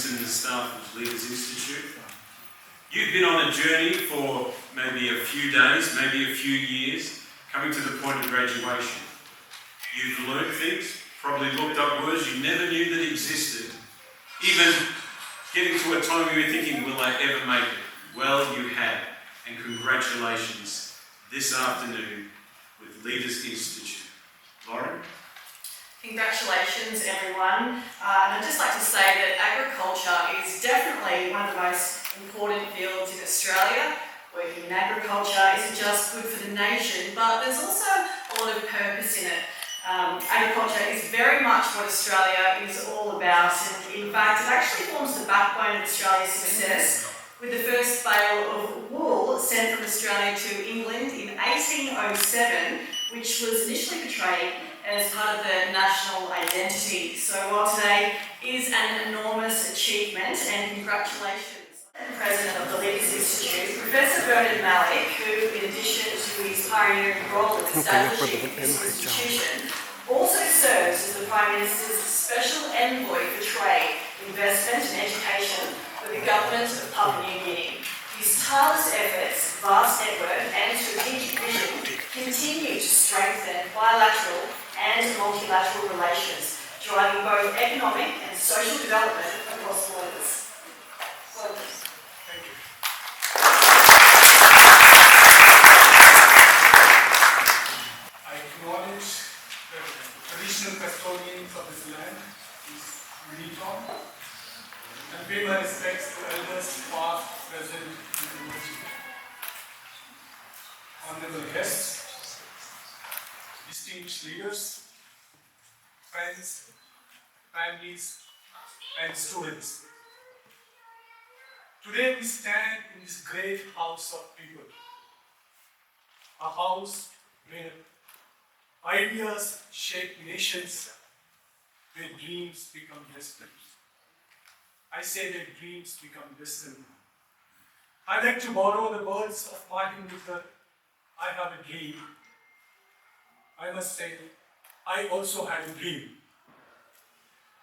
and the staff of Leaders Institute. You've been on a journey for maybe a few days, maybe a few years, coming to the point of graduation. You've learned things, probably looked up words you never knew that existed, even getting to a time where you were thinking, will I ever make it? Well, you have, and congratulations this afternoon with Leaders Institute. Lauren? Congratulations everyone, and I'd just like to say that agriculture is definitely one of the most important fields in Australia. Working in agriculture isn't just good for the nation, but there's also a lot of purpose in it. Agriculture is very much what Australia is all about, and in fact it actually forms the backbone of Australia's success, with the first bale of wool sent from Australia to England in 1807, which was initially portrayed as part of the national identity. So while today is an enormous achievement, and congratulations, President of the Leaders Institute, Professor Bernard Malik, who, in addition to his pioneering role in establishing this institution, also serves as the Prime Minister's Special Envoy for Trade, Investment and Education for the Government of Papua New Guinea. His tireless efforts, vast network and strategic vision continue to strengthen bilateral and multilateral relations, driving both economic and social development across borders. Thank you. I acknowledge that the traditional custodians of this land is Uniton, and pay my respects to elders past, present, and emerging. Honorable guests, distinguished leaders, friends, families, and students. Today we stand in this great house of people, a house where ideas shape nations, where dreams become destiny. I say where dreams become destiny. I like to borrow the words of Martin Luther, I have a dream. I must say, I also had a dream.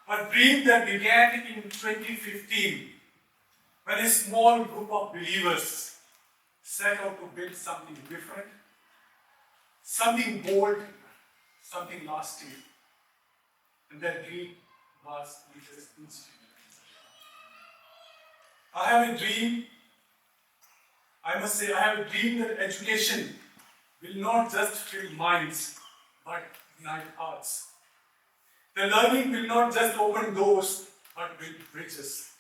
A dream that began in 2015 when a small group of believers set out to build something different, something bold, something lasting. And that dream was Leaders Institute. I have a dream, I must say, I have a dream that education will not just fill minds, but ignite hearts. The learning will not just open doors, but build bridges.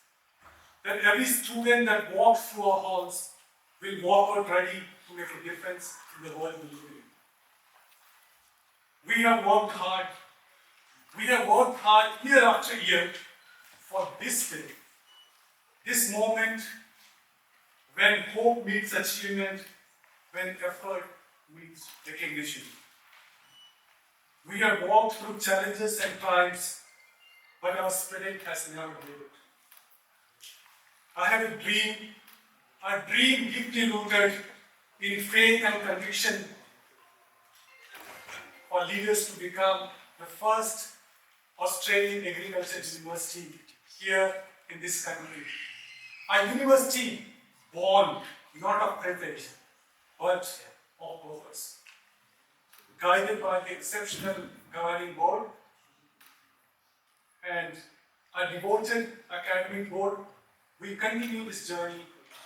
That every student that walks through our halls will walk out ready to make a difference in the world we live in. We have worked hard. We have worked hard year after year for this day, this moment when hope meets achievement, when effort meets recognition. We have walked through challenges and times, but our spirit has never wavered. I have a dream deeply rooted in faith and conviction for leaders to become the first Australian agriculture university here in this country. A university born not of privilege, but of purpose. Guided by the exceptional governing board and a devoted academic board, we continue this journey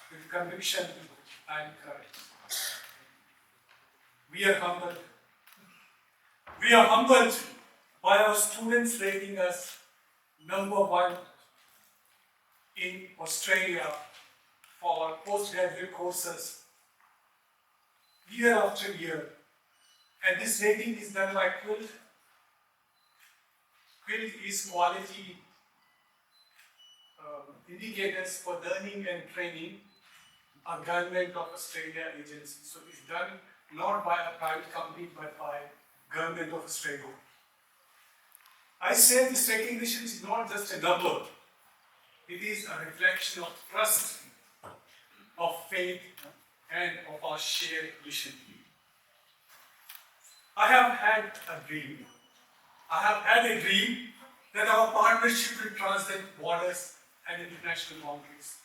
with conviction and courage. We are humbled. We are humbled by our students rating us #1 in Australia for our postgraduate courses year after year. And this rating is done by Quilt. Quilt is quality indicators for learning and training, a Government of Australia agency. So it's done not by a private company, but by Government of Australia. I say this recognition is not just a number. It is a reflection of trust, of faith, and of our shared vision. I have had a dream. I have had a dream that our partnership will transcend borders and international boundaries.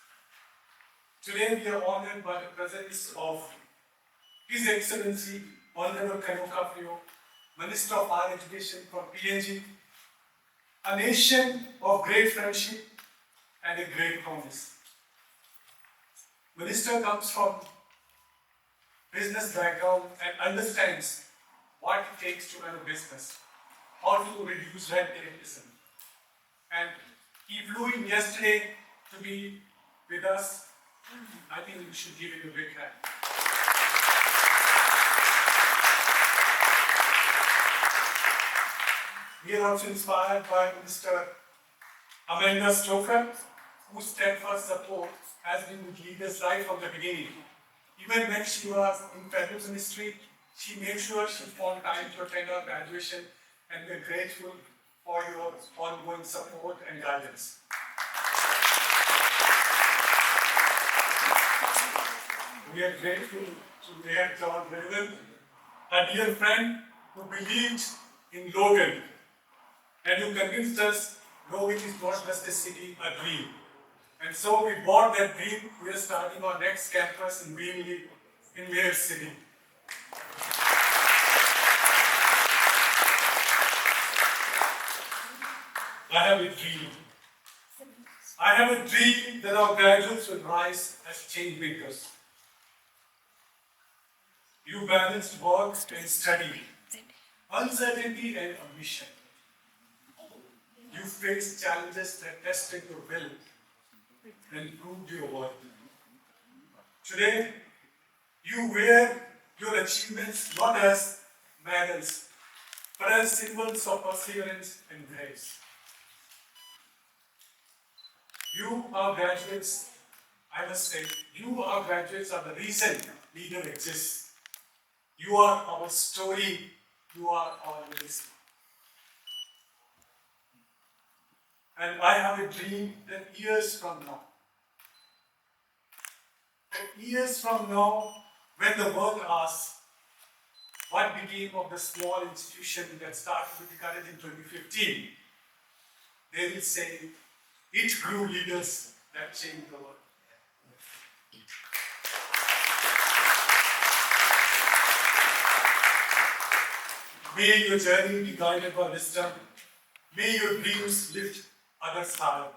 Today we are honored by the presence of His Excellency Honorable Kanokafrio, Minister of Higher Education from PNG, a nation of great friendship and a great promise. Minister comes from business background and understands what it takes to run a business, how to reduce red tapeism. And he flew in yesterday to be with us. I think we should give him a big hand. We are also inspired by Mr. Amanda Stoker, whose steadfast support has been with leaders right from the beginning. Even when she was in federal ministry, she made sure she found time to attend our graduation, and we're grateful for your ongoing support and guidance. We are grateful to Mayor John Raven, a dear friend who believed in Logan and who convinced us Logan is not just a city, a dream. And so we bought that dream. We are starting our next campus in Greenlee in Mayor City. I have a dream. I have a dream that our graduates will rise as change makers. You balance work and study, uncertainty and ambition. You face challenges that tested your will and proved your worth. Today, you wear your achievements not as medals, but as symbols of perseverance and grace. You, our graduates, I must say, you, our graduates, are the reason Leader exists. You are our story, you are our legacy. And I have a dream that years from now, when the world asks, what became of the small institution that started with the college in 2015, they will say, it grew leaders that changed the world. May your journey be guided by wisdom. May your dreams lift others higher.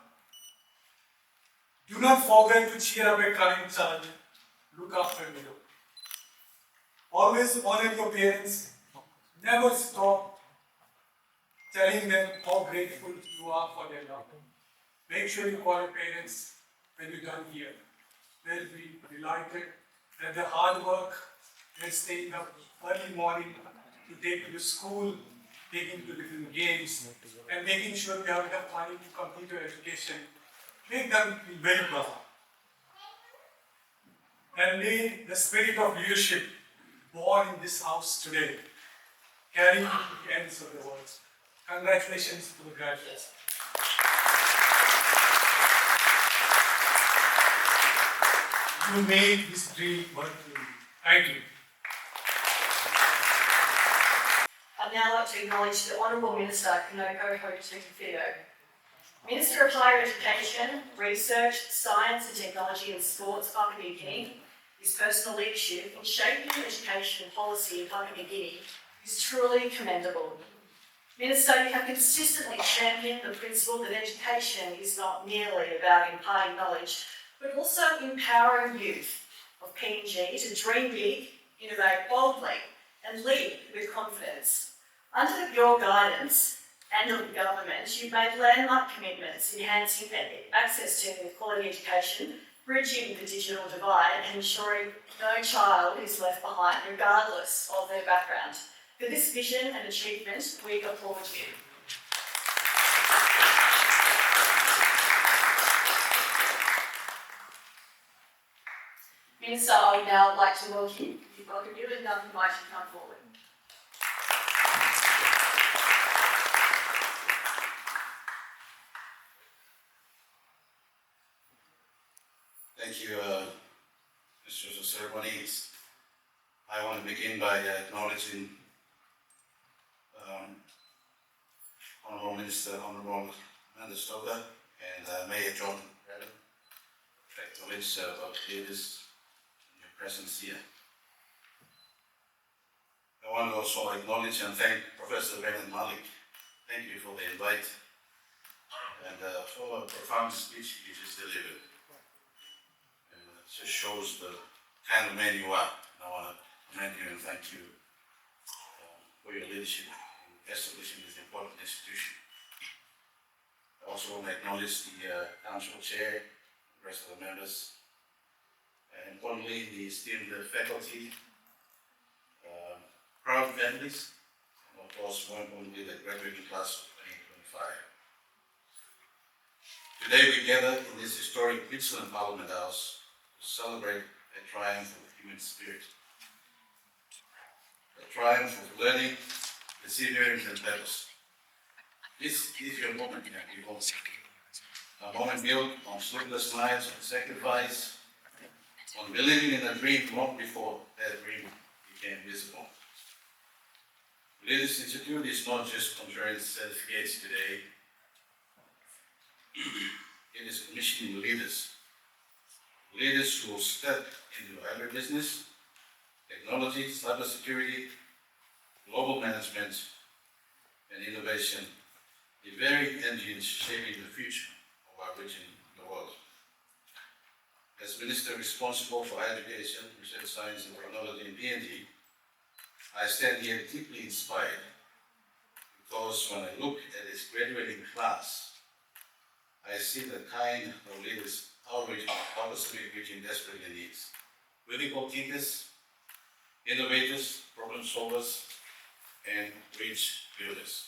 Do not forget to cheer up a kind child. Look after them. Always honor your parents. Never stop telling them how grateful you are for their love. Make sure you call your parents when you're done here. They'll be delighted that their hard work, they're staying up early morning to take you to school, taking you to different games, and making sure you have enough money to complete your education. Make them feel very proud. And may the spirit of leadership born in this house today carry to the ends of the world. Congratulations to the graduates. You made this dream work for you. Thank you. I'd now like to acknowledge the Honourable Minister Kanoko Hotufido. Minister of Higher Education, Research, Science and Technology and Sports, Papua New Guinea. His personal leadership in shaping education policy in Papua New Guinea is truly commendable. Minister, you have consistently championed the principle that education is not merely about imparting knowledge, but also empowering youth of PNG to dream big, innovate boldly, and lead with confidence. Under your guidance and of the government, you've made landmark commitments enhancing access to quality education, bridging the digital divide, and ensuring no child is left behind, regardless of their background. For this vision and achievement, we applaud you. Minister, I would now like to welcome you and invite you to come forward. Thank you, Mr. of Ceremonies. I want to begin by acknowledging Honourable Minister, Honourable Amanda Stoker and Mayor John which of leaders in your presence here. I want to also acknowledge and thank Professor Brendan Malik. Thank you for the invite and for the profound speech you just delivered. And it just shows the kind of man you are. And I want to commend you and thank you for your leadership in establishing this important institution. I also want to acknowledge the council chair, the rest of the members, and importantly the esteemed faculty, proud families, and of course more importantly the graduating class of 2025. Today we gather in this historic Queensland Parliament House to celebrate a triumph of human spirit, a triumph of learning, perseverance and purpose. This is your moment, young people. A moment built on sleepless nights, on sacrifice, on believing in a dream long before that dream became visible. Leaders Institute is not just conferring certificates today, it is commissioning leaders. Leaders who will step into agribusiness, technology, cybersecurity, global management, and innovation, the very engines shaping the future of our region in the world. As Minister responsible for education, research, science and technology in PNG, I stand here deeply inspired because when I look at this graduating class, I see the kind of leaders our region desperately needs. Critical thinkers, innovators, problem solvers, and bridge builders.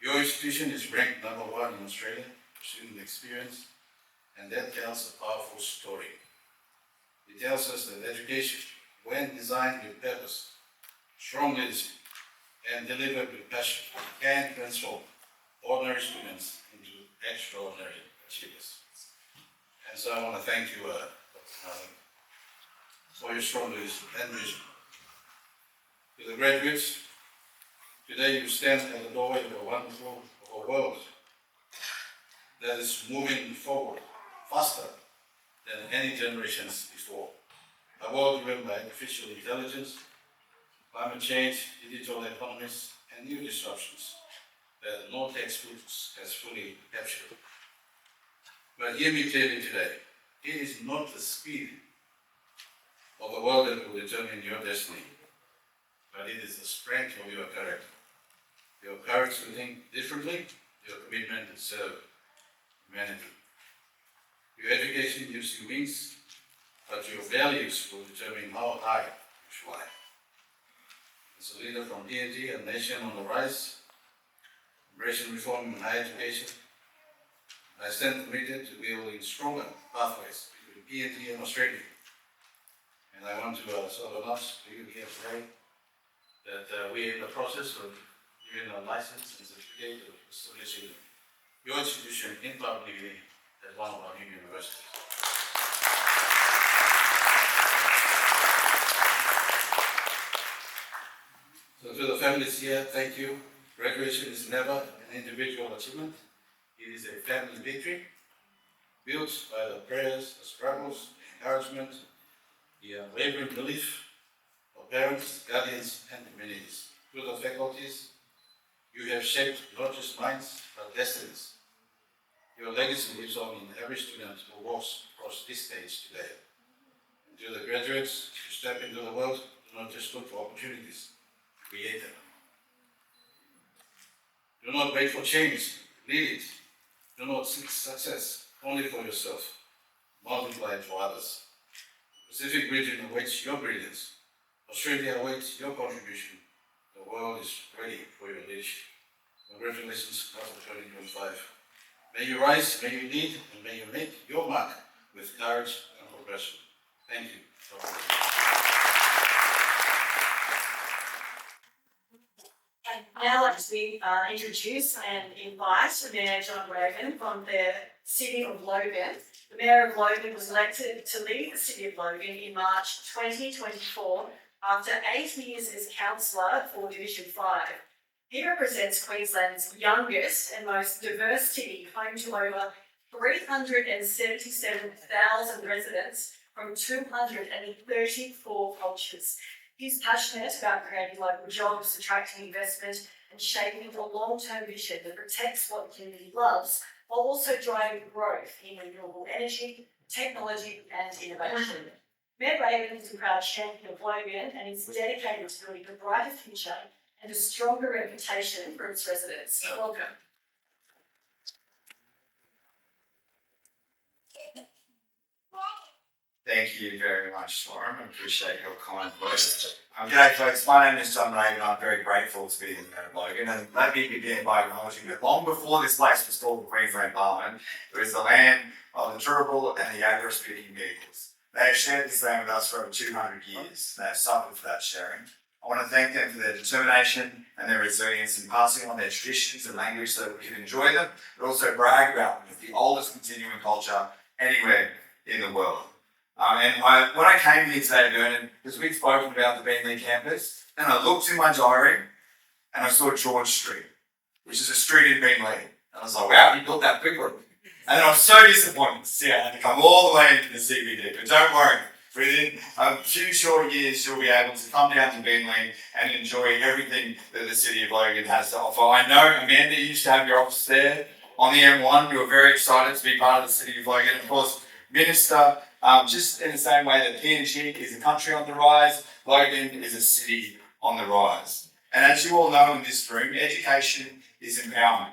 Your institution is ranked #1 in Australia for student experience, and that tells a powerful story. It tells us that education, when designed with purpose, strong leadership, and delivered with passion, can transform ordinary students into extraordinary achievers. And so I want to thank you, Dr. Harlan, for your strong leadership and vision. To the graduates, today you stand at the doorway of a wonderful world that is moving forward faster than any generations before. A world driven by artificial intelligence, climate change, digital economies, and new disruptions that no textbooks has fully captured. But hear me clearly today, it is not the speed of the world that will determine your destiny, but it is the strength of your character. Your courage to think differently, your commitment to serve humanity. Your education gives you wings, but your values will determine how high you fly. As a leader from PNG, a nation on the rise, embracing reform in higher education, I stand committed to building stronger pathways between PNG and Australia. And I want to announce to you here today that we are in the process of giving a license and certificate of establishing your institution in Papua New Guinea as one of our new universities. So to the families here, thank you. Graduation is never an individual achievement. It is a family victory built by the prayers, the struggles, the encouragement, the unwavering belief of parents, guardians, and communities. To the faculties, you have shaped not just minds, but destinies. Your legacy lives on in every student who walks across this stage today. And to the graduates, who step into the world, do not just look for opportunities, create them. Do not wait for change, lead it. Do not seek success only for yourself, multiply it for others. The Pacific region awaits your brilliance. Australia awaits your contribution. The world is ready for your leadership. Congratulations, class of 2025. May you rise, may you lead, and may you make your mark with courage and progression. Thank you. I'd now like to introduce and invite Mayor John Raven from the City of Logan. The Mayor of Logan was elected to lead the City of Logan in March 2024 after 8 years as councillor for Division 5. He represents Queensland's youngest and most diverse city, home to over 377,000 residents from 234 cultures. He's passionate about creating local jobs, attracting investment, and shaping a long-term vision that protects what the community loves, while also driving growth in renewable energy, technology, and innovation. Mayor Raven is a proud champion of Logan and is dedicated to building a brighter future and a stronger reputation for its residents. Welcome. Thank you very much, Lauren. I appreciate your kind words. G'day folks, my name is John Raven. I'm very grateful to be the Mayor of Logan, and let me begin by acknowledging that long before this place was called the Queensland Parliament, it was the land of the Turrbal and the Agri-speaking peoples. They have shared this land with us for over 200 years. They have suffered for that sharing. I want to thank them for their determination and their resilience in passing on their traditions and language so that we can enjoy them, but also brag about them as the oldest continuing culture anywhere in the world. When I came here today, Vernon, because we'd spoken about the Beenleigh campus, and I looked in my diary and I saw George Street, which is a street in Beenleigh. And I was like, wow, you built that quickly. And then I was so disappointed to see I had to come all the way into the CBD. But don't worry, within a few short years, you'll be able to come down to Beenleigh and enjoy everything that the City of Logan has to offer. I know, Amanda, you used to have your office there on the M1. You were very excited to be part of the City of Logan. Of course, Minister, just in the same way that PNG is a country on the rise, Logan is a city on the rise. And as you all know in this room, education is empowerment.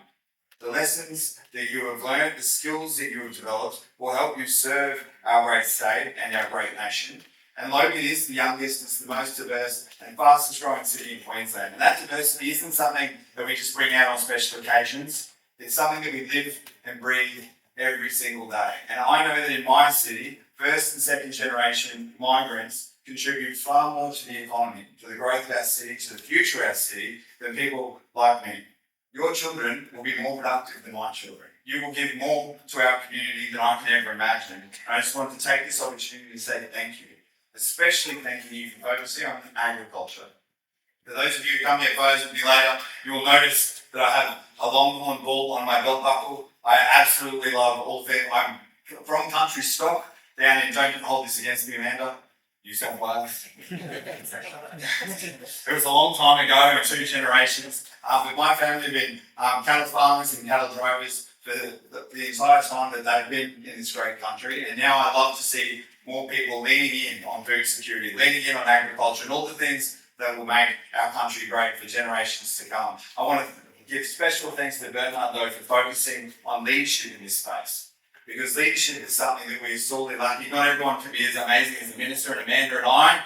The lessons that you have learned, the skills that you have developed will help you serve our great state and our great nation. And Logan is the youngest, it's the most diverse and fastest growing city in Queensland. And that diversity isn't something that we just bring out on special occasions. It's something that we live and breathe every single day. And I know that in my city, first and second generation migrants contribute far more to the economy, to the growth of our city, to the future of our city, than people like me. Your children will be more productive than my children. You will give more to our community than I can ever imagine. And I just want to take this opportunity to say thank you, especially thanking you for focusing on agriculture. For those of you who come here photos with me later, you will notice that I have a longhorn bull on my belt buckle. I absolutely love all things. I'm from country stock down in, don't hold this against me, Amanda, New South Wales. It was a long time ago, 2 generations. But my family have been cattle farmers and cattle drivers for the entire time that they've been in this great country. And now I love to see more people leaning in on food security, leaning in on agriculture, and all the things that will make our country great for generations to come. I want to give special thanks to Bernard, though, for focusing on leadership in this space. Because leadership is something that we're sorely lacking. Not everyone can be as amazing as the Minister and Amanda and I.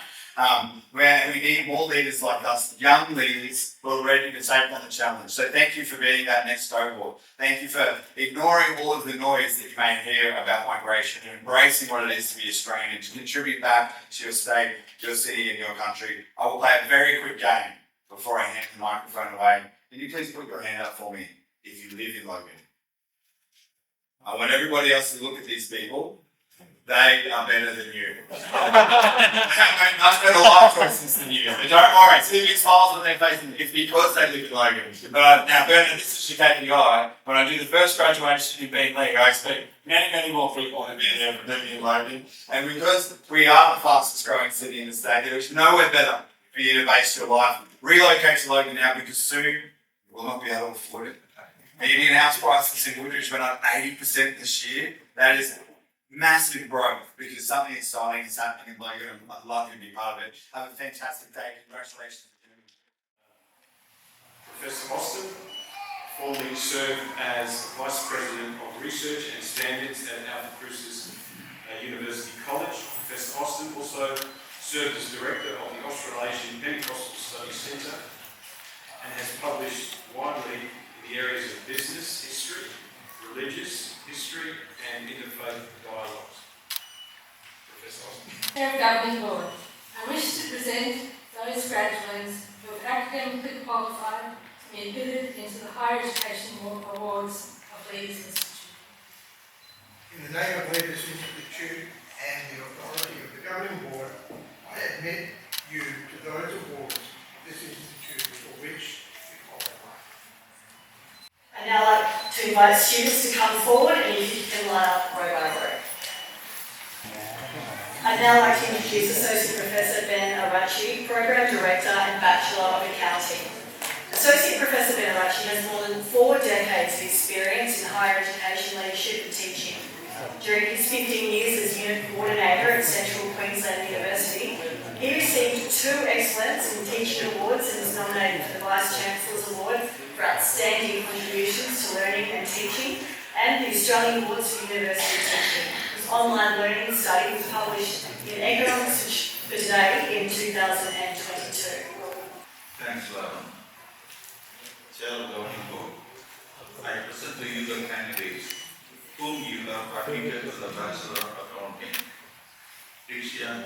Where we need more leaders like us, young leaders who are ready to take on the challenge. So thank you for being that next cohort. Thank you for ignoring all of the noise that you may hear about migration and embracing what it is to be Australian and to contribute back to your state, your city and your country. I will play a very quick game before I hand the microphone away. Can you please put your hand up for me if you live in Logan? I want everybody else to look at these people. They are better than you. I've much better life choices than you. But don't worry, see big smiles on their face, it's because they live in Logan. Now, Bernard, this is your KPI. When I do the first graduation in Beenleigh, I expect many more people to be there than living in Logan. And because we are the fastest growing city in the state, there is nowhere better for you to base your life. Relocate to Logan now because soon we'll not be able to afford it. Median house prices in Woodridge went up 80% this year. That is massive growth because something exciting is happening in Logan and I'd love you to be part of it. Have a fantastic day. Congratulations. Professor Austin formerly served as Vice President of Research and Standards at Alfred Bruce's University College. Professor Austin also served as Director of the Australasian Pentecostal Studies Centre and has published widely in the areas of business history, religious history and interfaith dialogues. Professor Austin. Chair of Governing Board, I wish to present those graduates who have academically qualified to be admitted into the Higher Education Awards of Leaders Institute. In the name of Leaders Institute and the authority of the Governing Board, I admit you to those awards of this institute for which you qualify. I'd now like to invite students to come forward and if you can line up row by row. I'd now like to introduce Associate Professor Ben Arachi, Program Director and Bachelor of Accounting. Associate Professor Ben Arachi has more than 4 decades of experience in higher education leadership and teaching. During his 15 years as Unit Coordinator at Central Queensland University, he received 2 Excellence in Teaching Awards and was nominated for the Vice Chancellor's Award for Outstanding Contributions to Learning and Teaching and the Australian Awards for University Teaching. His online learning study was published in Economics for Today in 2022. Thanks, Lauren. Chair of the Governing Board, I present to you the candidates whom you have admitted to the Bachelor of Accounting. Diksha and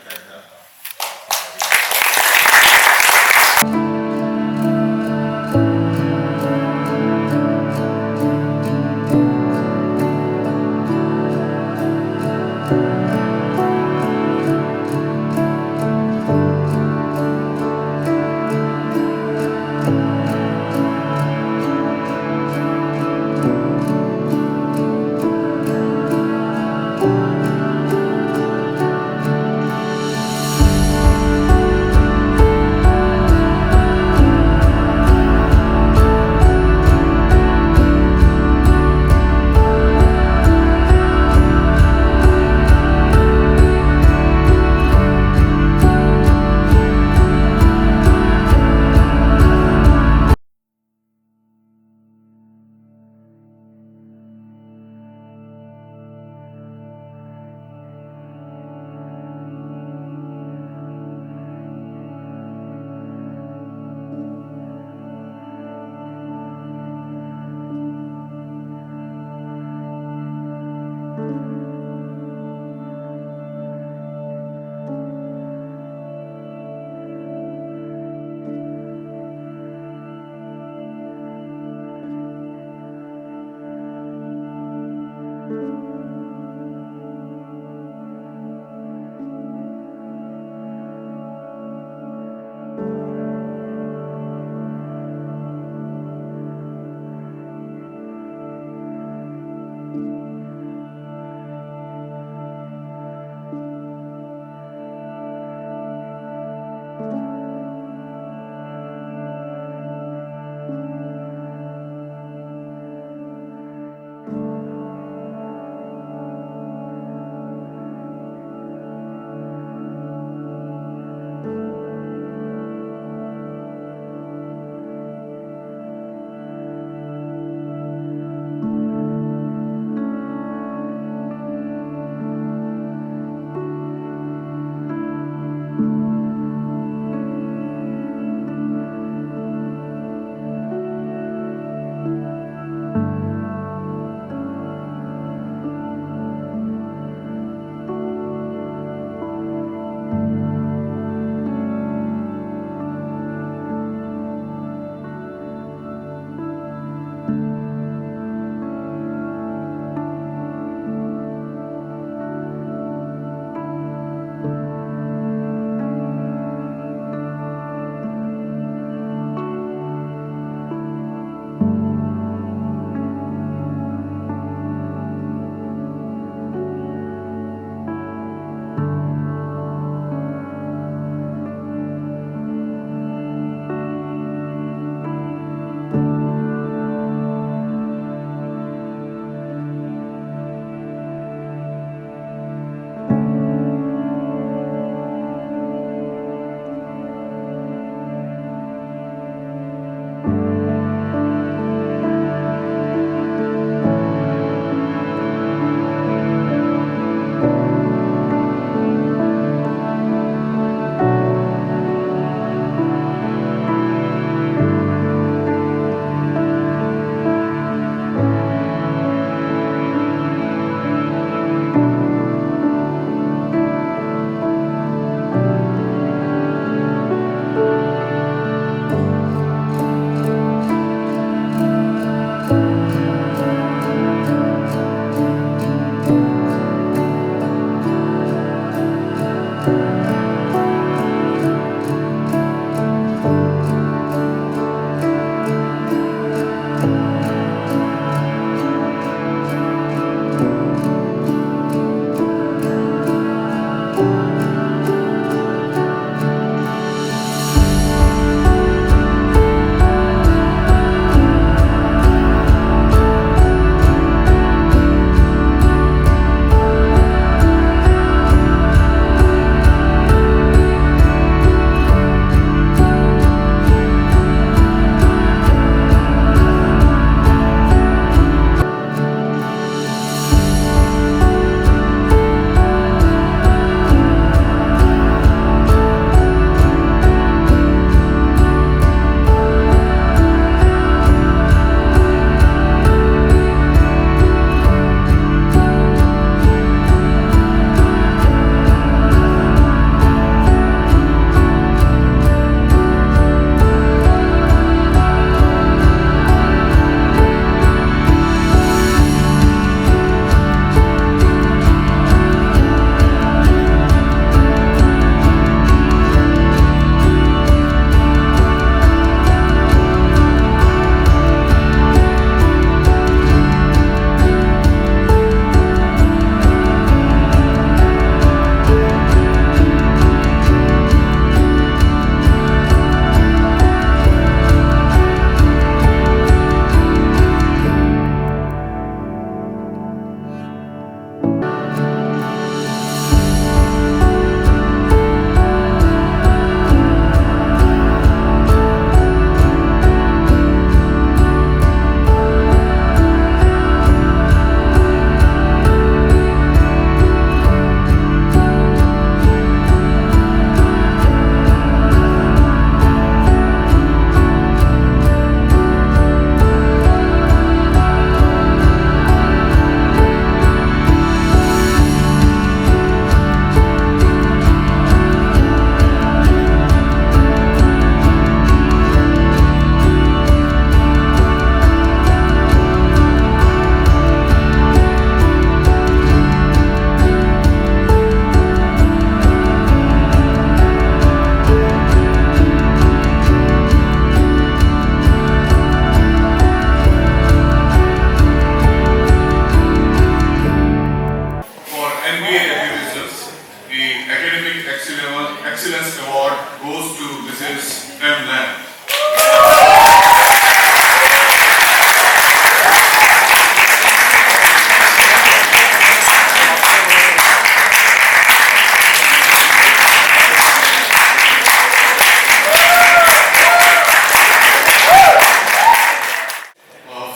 Excellence Award goes to Mrs. M. Lam.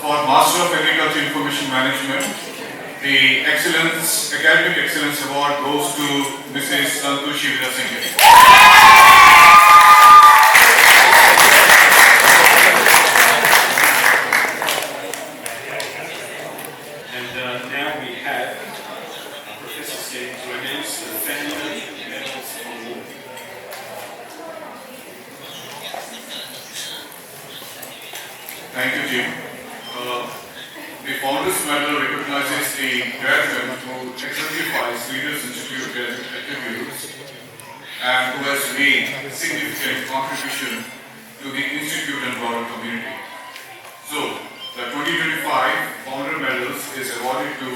For Master of Agriculture Information Management, the Academic Excellence Award goes to Mrs. Santoshi Vidasinghe. And now we have Professor Steve to announce the family medals award. Thank you, Jim. The Founders Medal recognizes the graduate who exemplifies Leaders Institute attributes and who has made significant contribution to the Institute and broader community. So, the 2025 Founder Medals is awarded to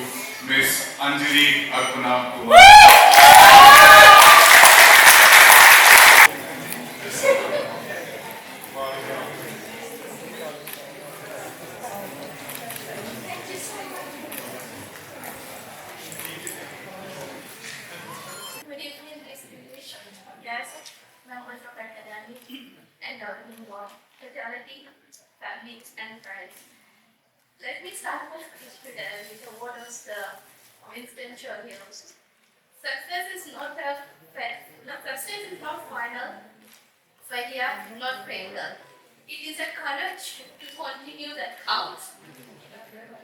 Ms. Anjali Arpana Kumar. Good evening, distinguished guests, members of academic and governing board, fraternity, families, and friends. Let me start my speech today with a word of the Winston Churchill. Success is not final, failure not failure. It is a courage to continue that counts.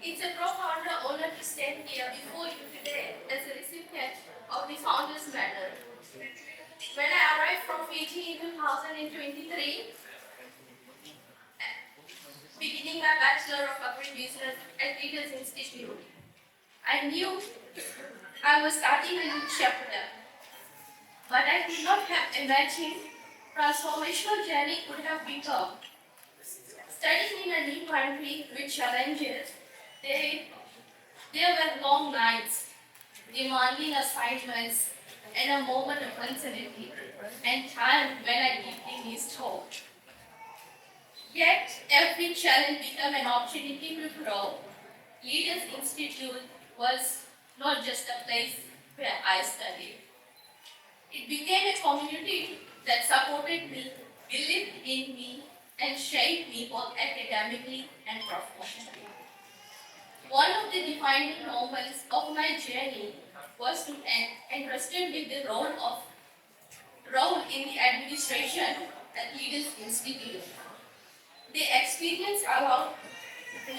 It's a profound honor to stand here before you today as a recipient of the Founders Medal. When I arrived from Fiji in 2023, beginning my Bachelor of Agribusiness at Leaders Institute, I knew I was starting a new chapter, but I could not have imagined transformational journey could have become. Studying in a new country with challenges, there were long nights, demanding assignments, and a moment of uncertainty, and time when I deeply missed hope. Yet, every challenge became an opportunity to grow. Leaders Institute was not just a place where I studied. It became a community that supported me, believed in me, and shaped me both academically and professionally. One of the defining moments of my journey was to entrusted with the role in the administration at Leaders Institute. The experience allowed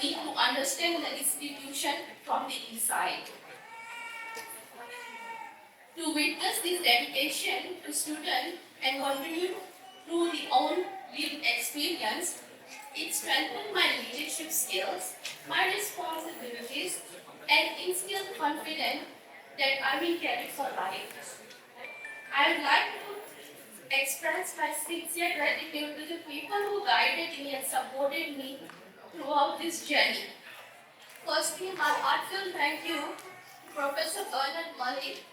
me to understand the institution from the inside. To witness this dedication to students and contribute through the own lived experience, it strengthened my leadership skills, my responsibilities, and instilled confidence that I will carry for life. I would like to express my sincere gratitude to the people who guided me and supported me throughout this journey. Firstly, my heartfelt thank you to Professor Bernard Malik.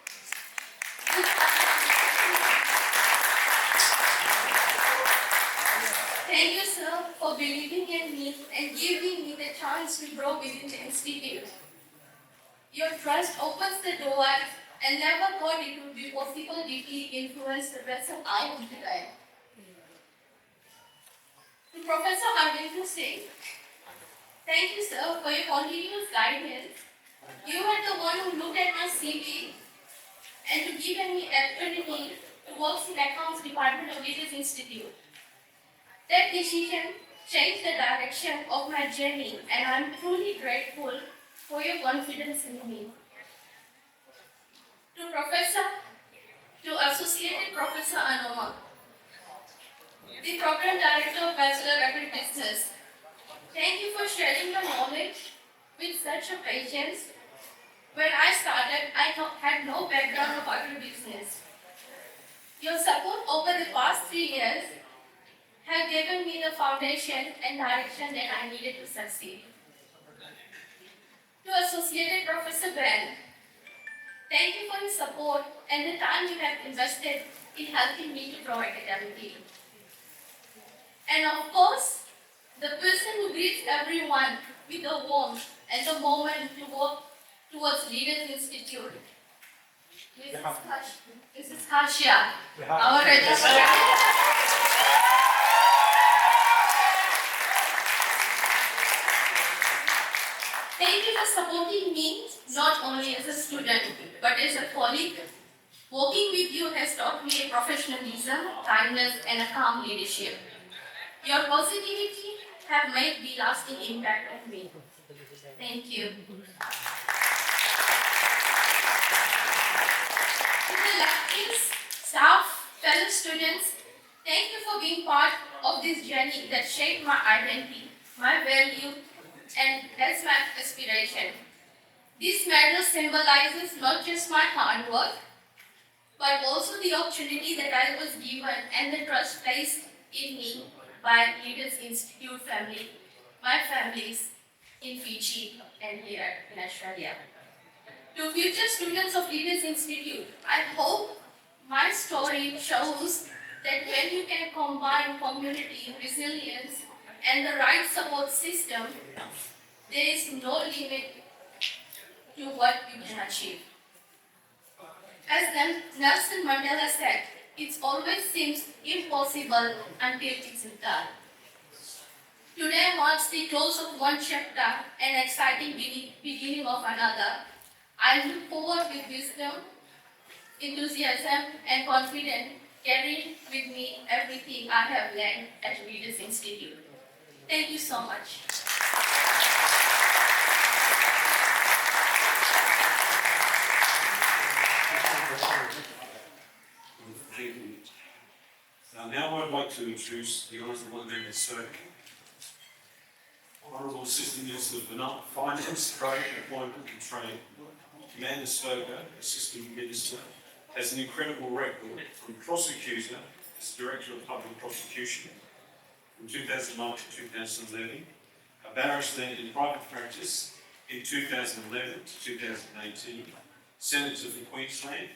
Thank you, sir, for believing in me and giving me the chance to grow within the institute. Your trust opens the door and never thought it would be possible to deeply influence the person I am today. To Professor Harvinder Singh, thank you, sir, for your continuous guidance. You are the one who looked at my CV and to give me opportunity to work in Accounts Department of Leaders Institute. That decision changed the direction of my journey, and I am truly grateful for your confidence in me. To Associate Professor Anoma, the Program Director of Bachelor of Agribusiness, thank you for sharing your knowledge with such a patience. When I started, I had no background of agribusiness. Your support over the past 3 years have given me the foundation and direction that I needed to succeed. To Associate Professor Ben, thank you for your support and the time you have invested in helping me to grow academically. And of course, the person who greets everyone with the warmth and the moment to work towards Leaders Institute. Mrs. Harsha, our registrar. Thank you for supporting me, not only as a student, but as a colleague. Working with you has taught me professionalism, kindness, and a calm leadership. Your positivity have made a lasting impact on me. Thank you. To the lecturers, staff, fellow students, thank you for being part of this journey that shaped my identity, my value, and that's my aspiration. This medal symbolizes not just my hard work, but also the opportunity that I was given and the trust placed in me by Leaders Institute family, my families in Fiji and here in Australia. To future students of Leaders Institute, I hope my story shows that when you can combine community resilience and the right support system, there is no limit to what you can achieve. As Nelson Mandela said, it always seems impossible until it's done. Today marks the close of one chapter and exciting beginning of another. I look forward with wisdom, enthusiasm, and confidence, carrying with me everything I have learned at Leaders Institute. Thank you so much. Thank you. Now I'd like to introduce the Honourable Amanda Sir. Honourable Assistant Minister for Finance, Trade, Employment and Trade. Amanda Stoker, Assistant Minister, has an incredible record from prosecutor as Director of Public Prosecution from 2009 to 2011, a barrister in private practice in 2011 to 2018, Senator for Queensland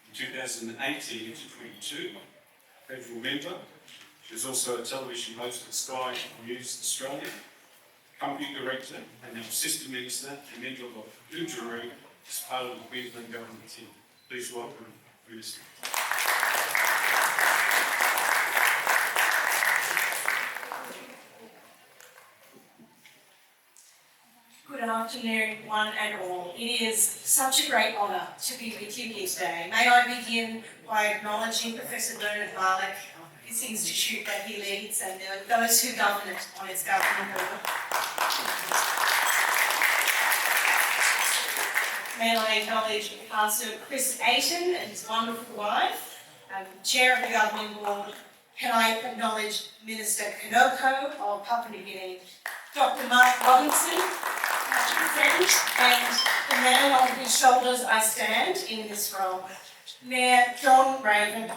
in 2018 to 22, federal member. She was also a television host at Sky News Australia, company director and now Assistant Minister and member of Woolloongabba as part of the Queensland government team. Please welcome Minister. Good afternoon, one and all. It is such a great honour to be with you here today. May I begin by acknowledging Professor Bernard Malik, this institute that he leads, and those who govern it on its governing board. May I acknowledge Pastor Chris Ayton and his wonderful wife, Chair of the Governing Board. Can I acknowledge Minister Kanoko of Papua New Guinea, Dr. Mark Robinson, and the man on whose shoulders I stand in this role, Mayor John Raven,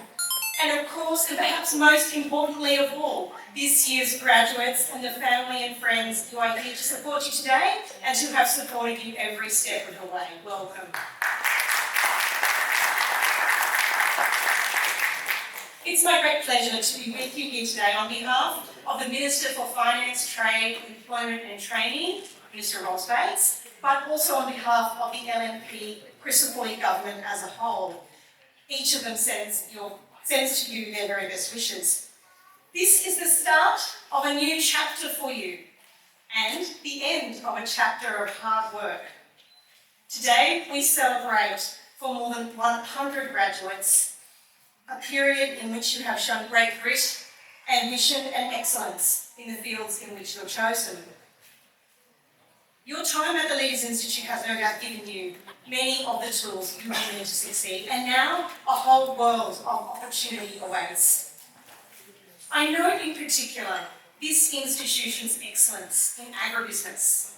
and of course, and perhaps most importantly of all, this year's graduates and the family and friends who are here to support you today and who have supported you every step of the way. Welcome. It's my great pleasure to be with you here today on behalf of the Minister for Finance, Trade, Employment and Training, Minister Ross Bates, but also on behalf of the LNP Crissaboy government as a whole. Each of them sends to you their very best wishes. This is the start of a new chapter for you and the end of a chapter of hard work. Today we celebrate for more than 100 graduates, a period in which you have shown great grit, ambition and excellence in the fields in which you have chosen. Your time at the Leaders Institute has no doubt given you many of the tools you need to succeed, and now a whole world of opportunity awaits. I note in particular this institution's excellence in agribusiness,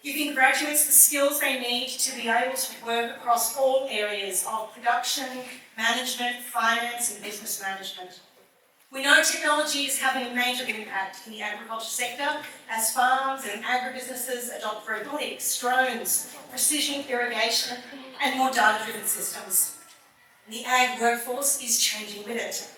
giving graduates the skills they need to be able to work across all areas of production, management, finance and business management. We know technology is having a major impact in the agriculture sector as farms and agribusinesses adopt robotics, drones, precision irrigation and more data-driven systems. and the ag workforce is changing with it.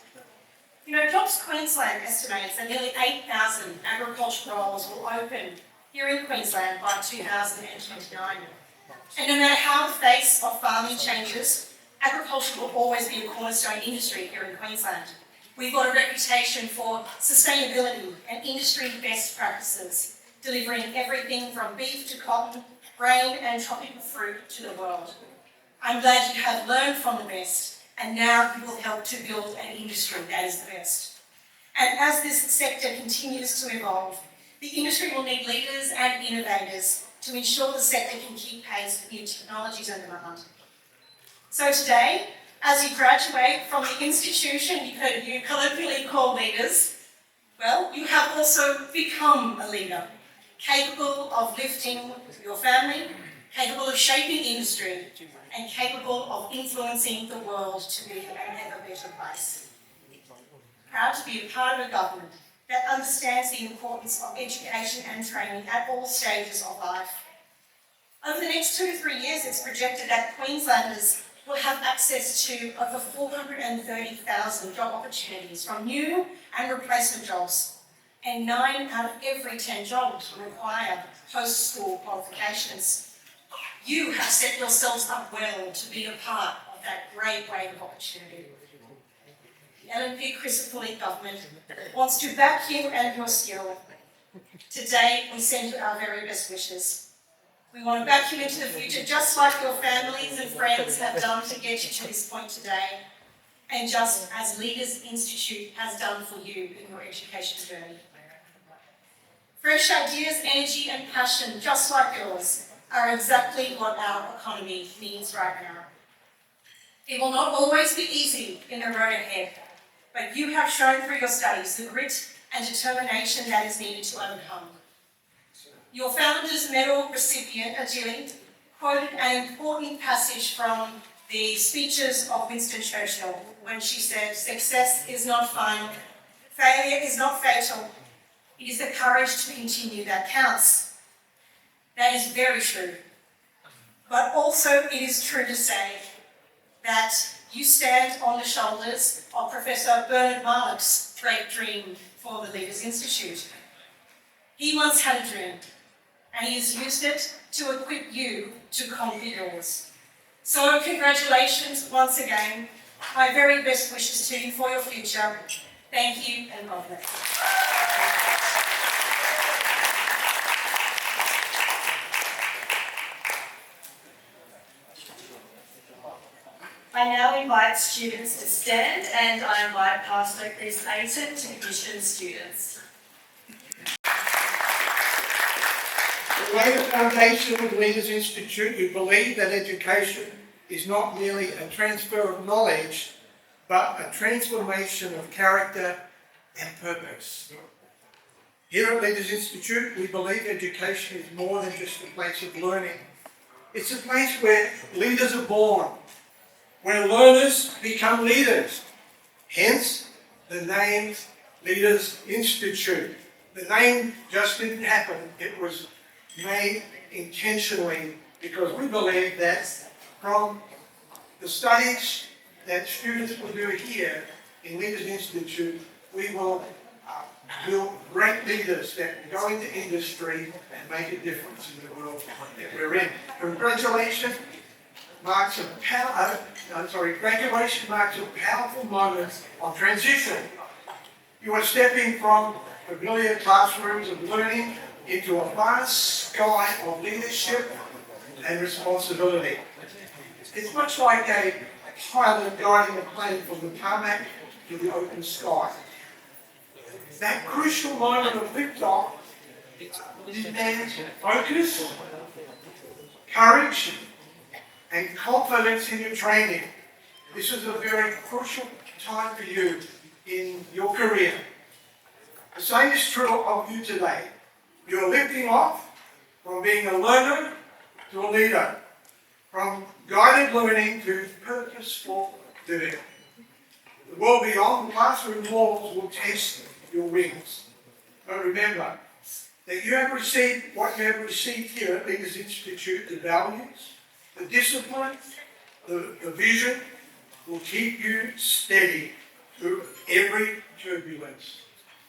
You know, Jobs Queensland estimates that nearly 8,000 agriculture roles will open here in Queensland by 2029. And no matter how the face of farming changes, agriculture will always be a cornerstone industry here in Queensland. We've got a reputation for sustainability and industry best practices, delivering everything from beef to cotton, grain and tropical fruit to the world. I'm glad you have learned from the best, and now you will help to build an industry that is the best. And as this sector continues to evolve, the industry will need leaders and innovators to ensure the sector can keep pace with new technologies and demand. So today, as you graduate from the institution you colloquially call leaders, well, you have also become a leader, capable of lifting your family, capable of shaping industry, and capable of influencing the world to be an ever better place. Proud to be a part of a government that understands the importance of education and training at all stages of life. Over the next 2 to 3 years, it's projected that Queenslanders will have access to over 430,000 job opportunities from new and replacement jobs, and 9 out of every 10 jobs will require post-school qualifications. You have set yourselves up well to be a part of that great wave of opportunity. The LNP Christopher Lee government wants to back you and your skill. Today, we send you our very best wishes. We want to back you into the future just like your families and friends have done to get you to this point today, and just as Leaders Institute has done for you in your education journey. Fresh ideas, energy and passion, just like yours, are exactly what our economy needs right now. It will not always be easy in the road ahead, but you have shown through your studies the grit and determination that is needed to overcome. Your Founders Medal recipient, Adelaide, quoted an important passage from the speeches of Winston Churchill when she said, "Success is not final, failure is not fatal, it is the courage to continue that counts." That is very true. But also it is true to say that you stand on the shoulders of Professor Bernard Marlock's great dream for the Leaders Institute. He once had a dream, and he has used it to equip you to conquer yours. So congratulations once again. My very best wishes to you for your future. Thank you and God bless. I now invite students to stand, and I invite Pastor Chris Ayton to commission students. To lay the foundation of Leaders Institute, we believe that education is not merely a transfer of knowledge, but a transformation of character and purpose. Here at Leaders Institute, we believe education is more than just a place of learning. It's a place where leaders are born, where learners become leaders. Hence, the name Leaders Institute. The name just didn't happen. It was made intentionally because we believe that from the studies that students will do here in Leaders Institute, we will build great leaders that go into industry and make a difference in the world that we're in. Congratulations. Graduation marks a powerful moment of transition. You are stepping from familiar classrooms of learning into a vast sky of leadership and responsibility. It's much like a pilot guiding a plane from the tarmac to the open sky. That crucial moment of liftoff demands focus, courage, and confidence in your training. This is a very crucial time for you in your career. The same is true of you today. You're lifting off from being a learner to a leader, from guided learning to purposeful doing. The world beyond the classroom walls will test your wings. But remember that you have received what you have received here at Leaders Institute, the values, the discipline, the vision, will keep you steady through every turbulence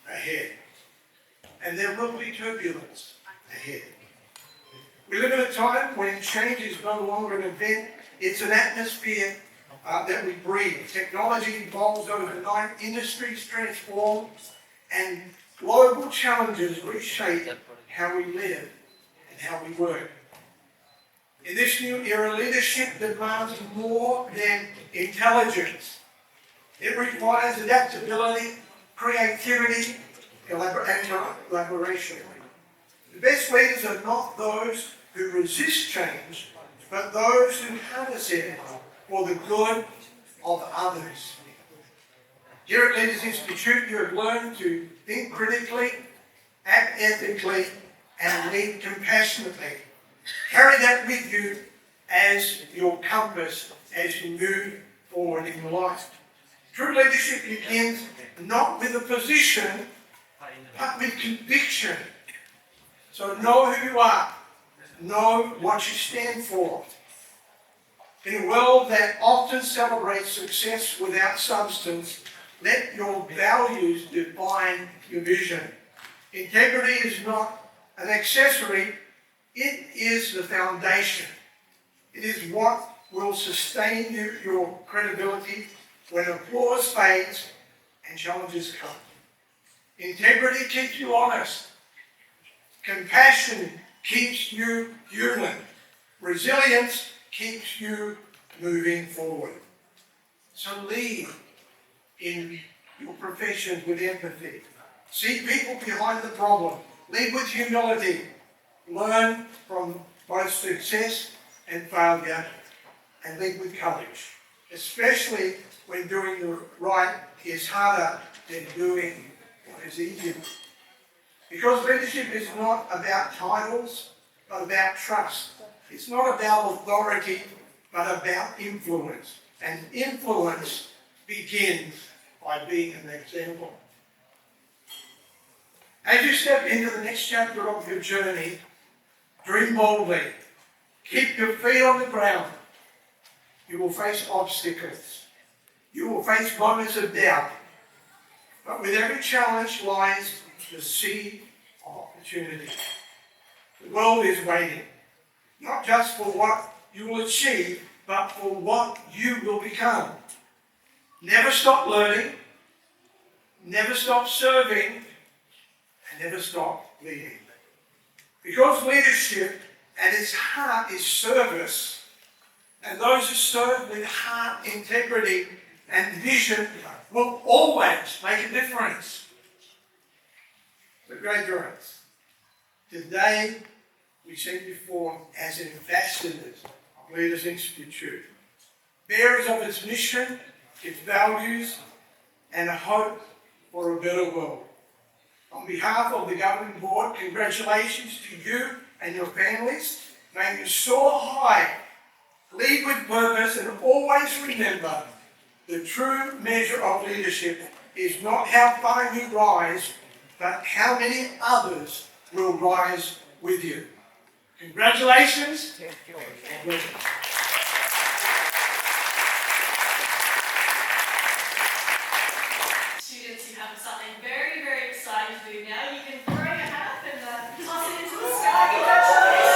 ahead. And there will be turbulence ahead. We live in a time when change is no longer an event, it's an atmosphere that we breathe. Technology evolves overnight, industries transform, and global challenges reshape how we live and how we work. In this new era, leadership demands more than intelligence. It requires adaptability, creativity, and collaboration. The best leaders are not those who resist change, but those who harness it for the good of others. Here at Leaders Institute, you have learned to think critically, act ethically, and lead compassionately. Carry that with you as your compass as you move forward in your life. True leadership begins not with a position, but with conviction. So know who you are. Know what you stand for. In a world that often celebrates success without substance, let your values define your vision. Integrity is not an accessory, it is the foundation. It is what will sustain your credibility when applause fades and challenges come. Integrity keeps you honest. Compassion keeps you human. Resilience keeps you moving forward. So lead in your professions with empathy. See people behind the problem. Lead with humility. Learn from both success and failure, and lead with courage, especially when doing the right is harder than doing what is easier. Because leadership is not about titles, but about trust. It's not about authority, but about influence. And influence begins by being an example. As you step into the next chapter of your journey, dream boldly. Keep your feet on the ground. You will face obstacles. You will face moments of doubt. But with every challenge lies the seed of opportunity. The world is waiting, not just for what you will achieve, but for what you will become. Never stop learning, never stop serving, and never stop leading. Because leadership at its heart is service, and those who serve with heart, integrity, and vision will always make a difference. The graduates, today we see you formed as ambassadors of Leaders Institute, bearers of its mission, its values, and a hope for a better world. On behalf of the Governing Board, congratulations to you and your families. May you soar high, lead with purpose, and always remember the true measure of leadership is not how far you rise, but how many others will rise with you. Congratulations. Students, you have something very, very exciting to do now. You can throw your hat up and toss it into the sky. Congratulations.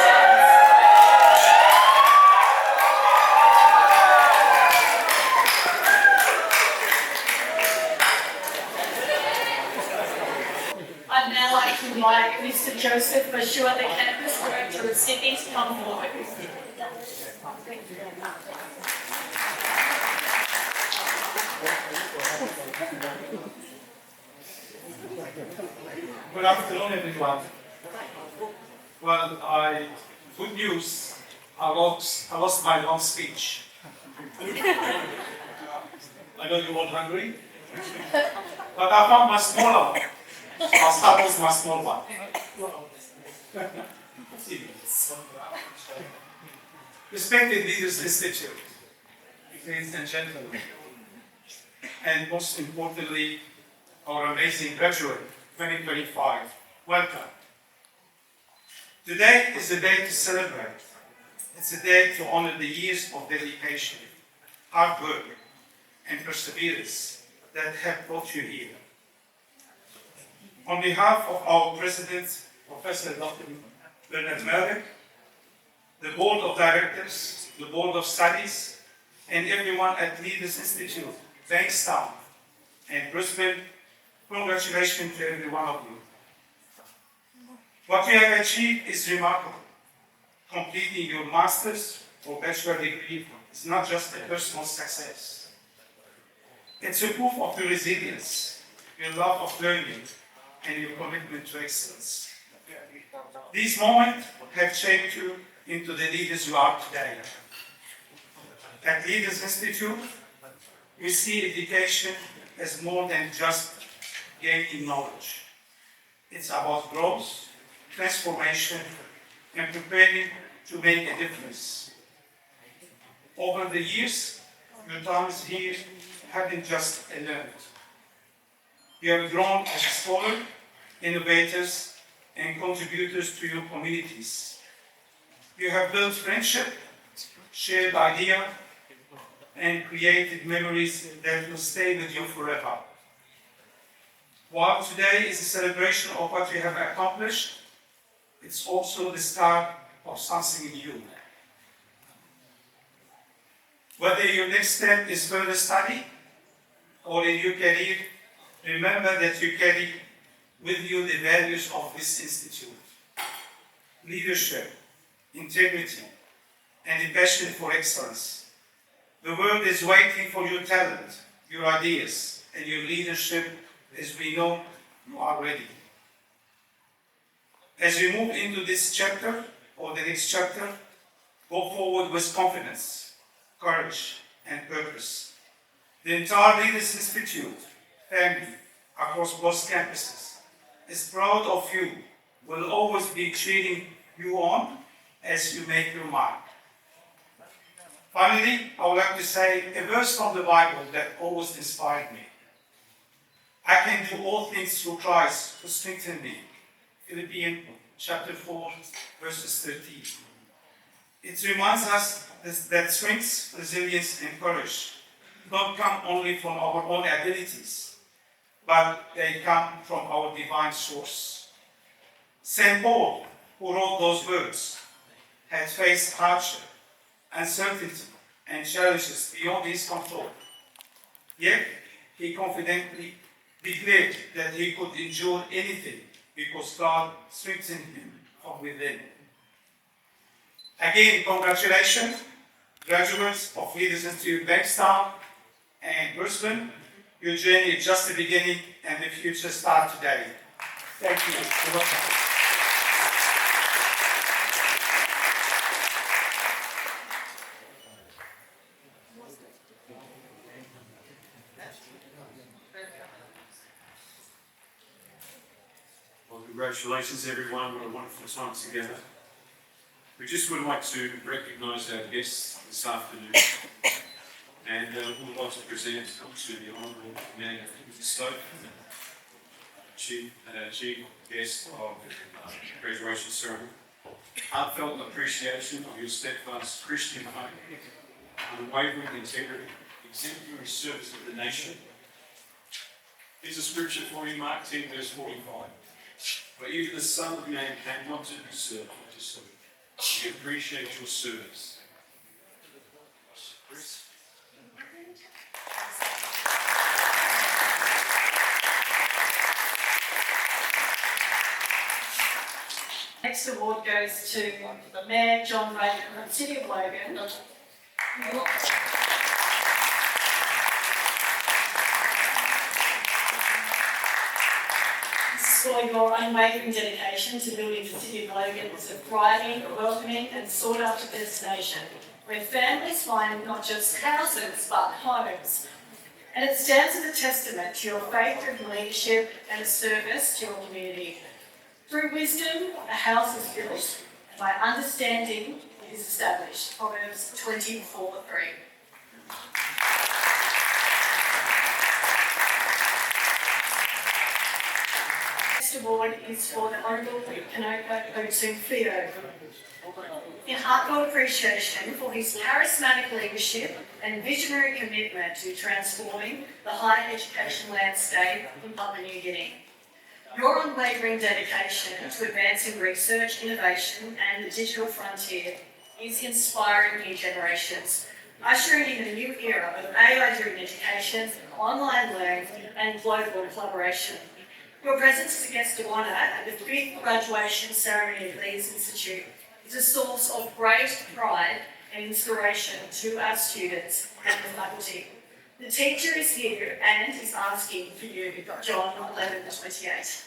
I'd now like to invite Mr. Joseph Bashua, the Campus Director of Sydney, to come forward. Good afternoon, everyone. Well, good news, I lost my long speech. I know you're all hungry, but I found my smaller one. I'll start with my small one. Respected Leaders Institute, ladies and gentlemen, and most importantly, our amazing graduate 2025. Welcome. Today is a day to celebrate. It's a day to honor the years of dedication, hard work, and perseverance that have brought you here. On behalf of our President, Professor Dr. Bernard Merrick, the Board of Directors, the Board of Studies, and everyone at Leaders Institute, Bankstown, and Brisbane, congratulations to every one of you. What you have achieved is remarkable. Completing your master's or bachelor degree is not just a personal success. It's a proof of your resilience, your love of learning, and your commitment to excellence. These moments have shaped you into the leaders you are today. At Leaders Institute, we see education as more than just gaining knowledge. It's about growth, transformation, and preparing to make a difference. Over the years, your times here haven't just learned. You have grown as scholars, innovators, and contributors to your communities. You have built friendship, shared ideas, and created memories that will stay with you forever. While today is a celebration of what you have accomplished, it's also the start of something new. Whether your next step is further study or in your career, remember that you carry with you the values of this institute: leadership, integrity, and a passion for excellence. The world is waiting for your talent, your ideas, and your leadership, as we know you are ready. As we move into this chapter, or the next chapter, go forward with confidence, courage, and purpose. The entire Leaders Institute family across both campuses is proud of you, will always be cheering you on as you make your mark. Finally, I would like to say a verse from the Bible that always inspired me. I can do all things through Christ who strengthens me. Philippians chapter 4, verses 13. It reminds us that strength, resilience, and courage don't come only from our own abilities, but they come from our divine source. St. Paul, who wrote those words, had faced hardship, uncertainty, and challenges beyond his control. Yet, he confidently declared that he could endure anything because God strengthened him from within. Again, congratulations, graduates of Leaders Institute Bankstown and Brisbane. Your journey is just the beginning and the future starts today. Thank you. You're welcome. Well, congratulations everyone, what a wonderful time together. We just would like to recognise our guests this afternoon, and we would like to present to the Honourable Man Stoke, chief guest of the graduation ceremony. Heartfelt appreciation of your steadfast Christian faith, unwavering integrity, exemplary service of the nation. Here's a scripture for you, Mark 10, verse 45. For even the Son of Man came not to be served, but to serve. We appreciate your service. Chris? Next award goes to the Mayor, John Raven, from the City of Logan. For your unwavering dedication to building the City of Logan as a thriving, welcoming and sought-after destination, where families find not just houses but homes. And it stands as a testament to your faith-driven leadership and service to your community. Through wisdom, a house is built, and by understanding, it is established. Proverbs 24:3. Next award is for the Honourable Kanoka Otufio. In heartfelt appreciation for his charismatic leadership and visionary commitment to transforming the higher education landscape in Papua New Guinea. Your unwavering dedication to advancing research, innovation and the digital frontier is inspiring new generations, ushering in a new era of AI-driven education, online learning and global collaboration. Your presence as a guest of honour at the 5th graduation ceremony of Leeds Institute is a source of great pride and inspiration to our students and the faculty. The teacher is here and is asking for you, John 11:28.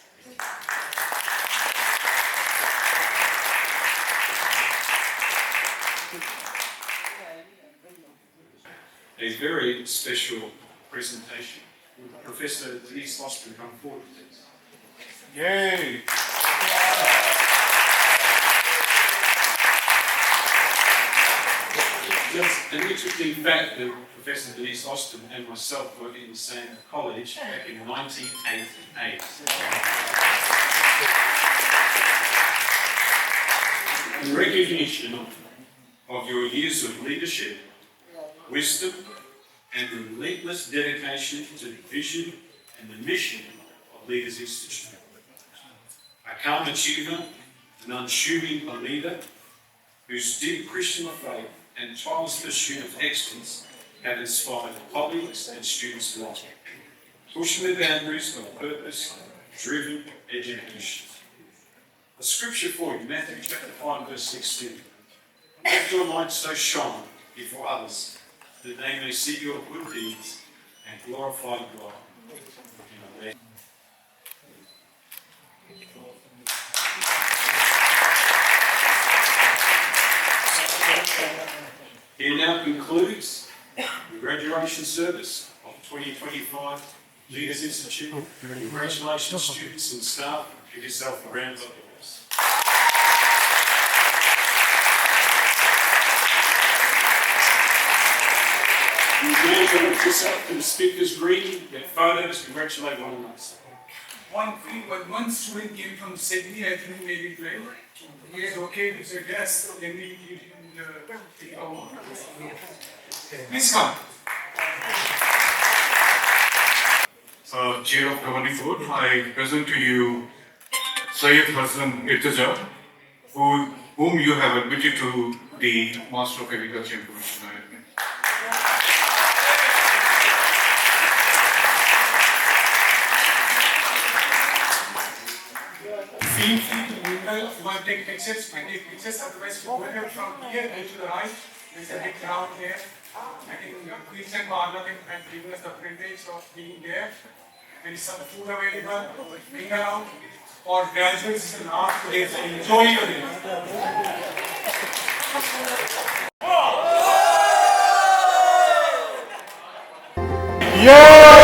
A very special presentation. Would Professor Denise Austin come forward, please? Yay! Just an interesting fact that Professor Denise Austin and myself were in the same college back in 1988. In recognition of your years of leadership, wisdom, and relentless dedication to the vision and the mission of Leaders Institute. A calm achiever, an unassuming leader, whose deep Christian faith and tireless pursuit of excellence have inspired colleagues and students alike, pushing the boundaries of purpose-driven education. A scripture for you, Matthew chapter 5, verse 16. Let your light so shine before others, that they may see your good deeds and glorify God. Amen. Here now concludes the graduation service of 2025 Leaders Institute. Congratulations, students and staff. Give yourself a round of applause. You can lift yourself to the speaker's green, get photos, congratulate one another. One student came from Sydney, I think maybe 12. He is okay to say yes, then we give him the award. Please come. Chair of Governing Board, I present to you Syed Hassan Irtaja, whom you have admitted to the Master of Agriculture Information Management. Feel free to mingle, if you want to take pictures, and take pictures, otherwise you go ahead from here and to the right. There's a big crowd there. I think Queensland Parliament has given us the privilege of being there. There is some food available, bring around. For graduates, it's an art place. Enjoy your day. Yeah!